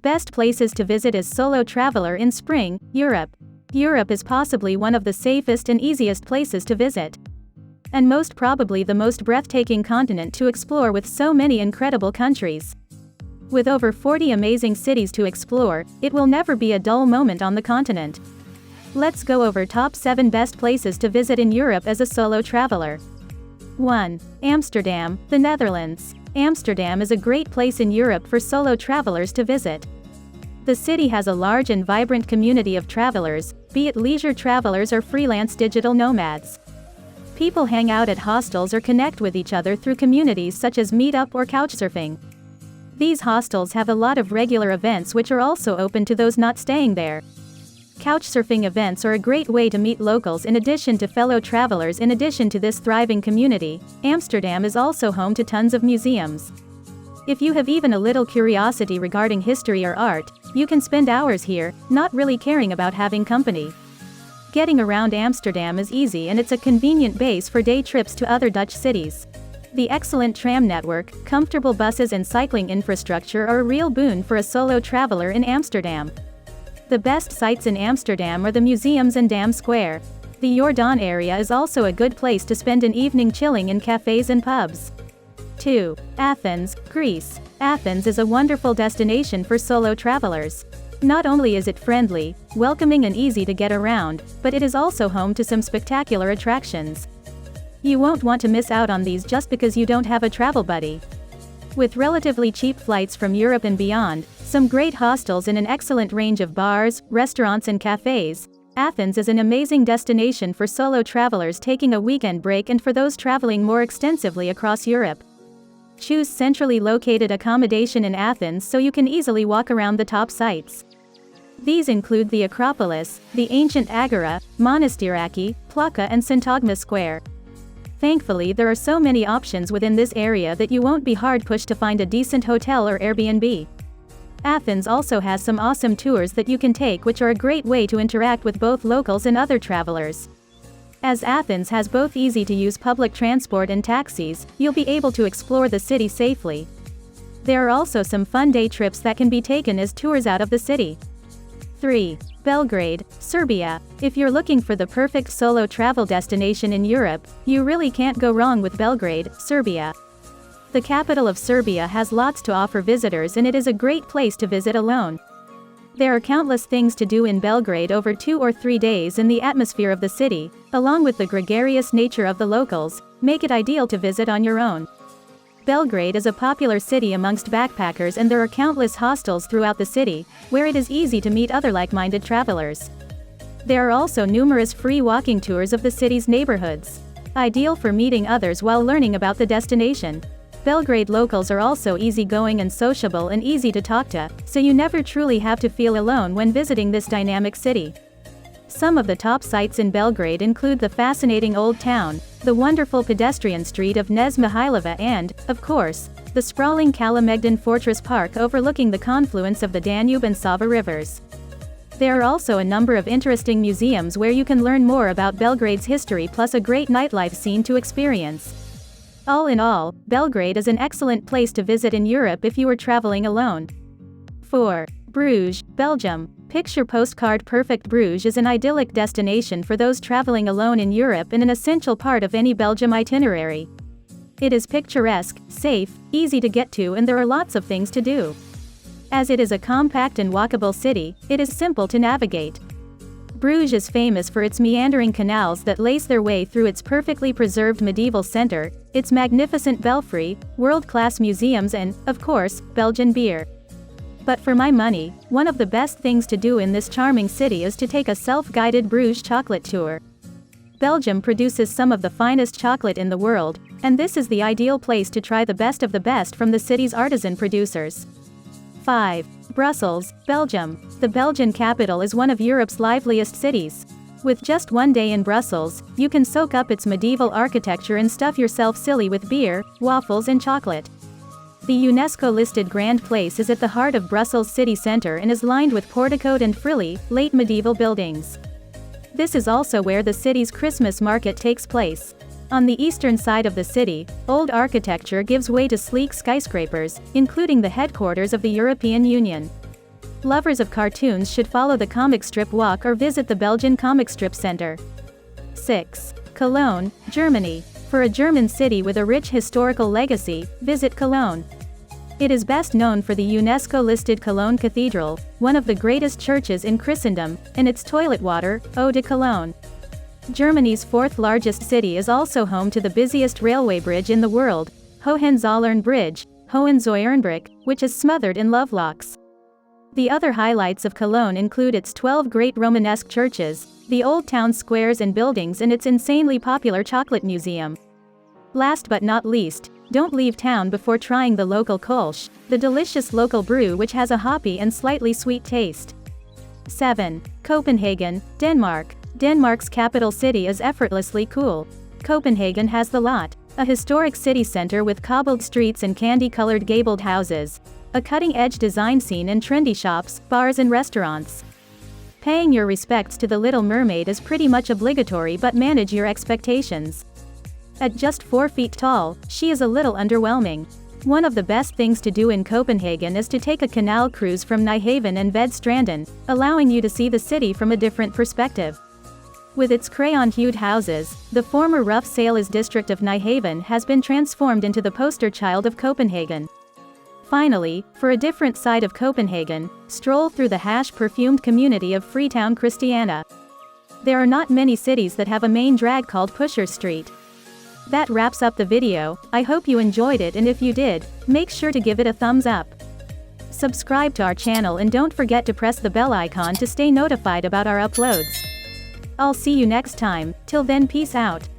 Best places to visit as solo traveler in spring, Europe. Europe is possibly one of the safest and easiest places to visit. And most probably the most breathtaking continent to explore with so many incredible countries. With over 40 amazing cities to explore, it will never be a dull moment on the continent. Let's go over top 7 best places to visit in Europe as a solo traveler. 1. Amsterdam, the Netherlands. Amsterdam is a great place in Europe for solo travelers to visit. The city has a large and vibrant community of travelers, be it leisure travelers or freelance digital nomads. People hang out at hostels or connect with each other through communities such as Meetup or Couchsurfing. These hostels have a lot of regular events which are also open to those not staying there. Couchsurfing events are a great way to meet locals in addition to fellow travelers. In addition to this thriving community, Amsterdam is also home to tons of museums. If you have even a little curiosity regarding history or art, you can spend hours here, not really caring about having company. Getting around Amsterdam is easy and it's a convenient base for day trips to other Dutch cities. The excellent tram network, comfortable buses and cycling infrastructure are a real boon for a solo traveler in Amsterdam. The best sites in Amsterdam are the museums and Dam Square. The Jordaan area is also a good place to spend an evening chilling in cafes and pubs. 2. Athens, Greece. Athens is a wonderful destination for solo travelers. Not only is it friendly, welcoming and easy to get around, but it is also home to some spectacular attractions. You won't want to miss out on these just because you don't have a travel buddy. With relatively cheap flights from Europe and beyond, some great hostels and an excellent range of bars, restaurants and cafes, Athens is an amazing destination for solo travelers taking a weekend break and for those traveling more extensively across Europe. Choose centrally located accommodation in Athens so you can easily walk around the top sites. These include the Acropolis, the ancient Agora, Monastiraki, Plaka and Syntagma Square. Thankfully there are so many options within this area that you won't be hard pushed to find a decent hotel or Airbnb. Athens also has some awesome tours that you can take which are a great way to interact with both locals and other travelers. As Athens has both easy-to-use public transport and taxis, you'll be able to explore the city safely. There are also some fun day trips that can be taken as tours out of the city. 3. Belgrade, Serbia. If you're looking for the perfect solo travel destination in Europe, you really can't go wrong with Belgrade, Serbia. The capital of Serbia has lots to offer visitors and it is a great place to visit alone. There are countless things to do in Belgrade over 2 or 3 days, and the atmosphere of the city, along with the gregarious nature of the locals, make it ideal to visit on your own. Belgrade is a popular city amongst backpackers and there are countless hostels throughout the city, where it is easy to meet other like-minded travelers. There are also numerous free walking tours of the city's neighborhoods. Ideal for meeting others while learning about the destination. Belgrade locals are also easygoing and sociable and easy to talk to, so you never truly have to feel alone when visiting this dynamic city. Some of the top sites in Belgrade include the fascinating Old Town, the wonderful pedestrian street of Knez Mihajlova and, of course, the sprawling Kalemegdan Fortress Park overlooking the confluence of the Danube and Sava rivers. There are also a number of interesting museums where you can learn more about Belgrade's history plus a great nightlife scene to experience. All in all, Belgrade is an excellent place to visit in Europe if you are traveling alone. 4. Bruges, Belgium. Picture postcard perfect. Bruges is an idyllic destination for those traveling alone in Europe and an essential part of any Belgium itinerary. It is picturesque, safe, easy to get to and there are lots of things to do. As it is a compact and walkable city, it is simple to navigate. Bruges is famous for its meandering canals that lace their way through its perfectly preserved medieval center, its magnificent belfry, world-class museums and, of course, Belgian beer. But for my money, one of the best things to do in this charming city is to take a self-guided Bruges chocolate tour. Belgium produces some of the finest chocolate in the world, and this is the ideal place to try the best of the best from the city's artisan producers. 5. Brussels, Belgium. The Belgian capital is one of Europe's liveliest cities. With just one day in Brussels, you can soak up its medieval architecture and stuff yourself silly with beer, waffles and chocolate. The UNESCO-listed Grand Place is at the heart of Brussels city centre and is lined with porticoed and frilly, late medieval buildings. This is also where the city's Christmas market takes place. On the eastern side of the city, old architecture gives way to sleek skyscrapers, including the headquarters of the European Union. Lovers of cartoons should follow the comic strip walk or visit the Belgian comic strip center. 6. Cologne, Germany. For a German city with a rich historical legacy, visit Cologne. It is best known for the UNESCO-listed Cologne Cathedral, one of the greatest churches in Christendom, and its toilet water, Eau de Cologne. Germany's fourth largest city is also home to the busiest railway bridge in the world, Hohenzollern Bridge, Hohenzollernbrücke, which is smothered in lovelocks. The other highlights of Cologne include its 12 great Romanesque churches, the old town squares and buildings, and its insanely popular chocolate museum. Last but not least, don't leave town before trying the local Kolsch, the delicious local brew which has a hoppy and slightly sweet taste. 7. Copenhagen, Denmark. Denmark's capital city is effortlessly cool. Copenhagen has the lot, a historic city center with cobbled streets and candy-colored gabled houses, a cutting-edge design scene and trendy shops, bars and restaurants. Paying your respects to the Little Mermaid is pretty much obligatory, but manage your expectations. At just 4 feet tall, she is a little underwhelming. One of the best things to do in Copenhagen is to take a canal cruise from Nyhavn and Vedstranden, allowing you to see the city from a different perspective. With its crayon-hued houses, the former rough sailors district of Nyhavn has been transformed into the poster child of Copenhagen. Finally, for a different side of Copenhagen, stroll through the hash-perfumed community of Freetown Christiania. There are not many cities that have a main drag called Pusher Street. That wraps up the video. I hope you enjoyed it, and if you did, make sure to give it a thumbs up. Subscribe to our channel and don't forget to press the bell icon to stay notified about our uploads. I'll see you next time. Till then, peace out.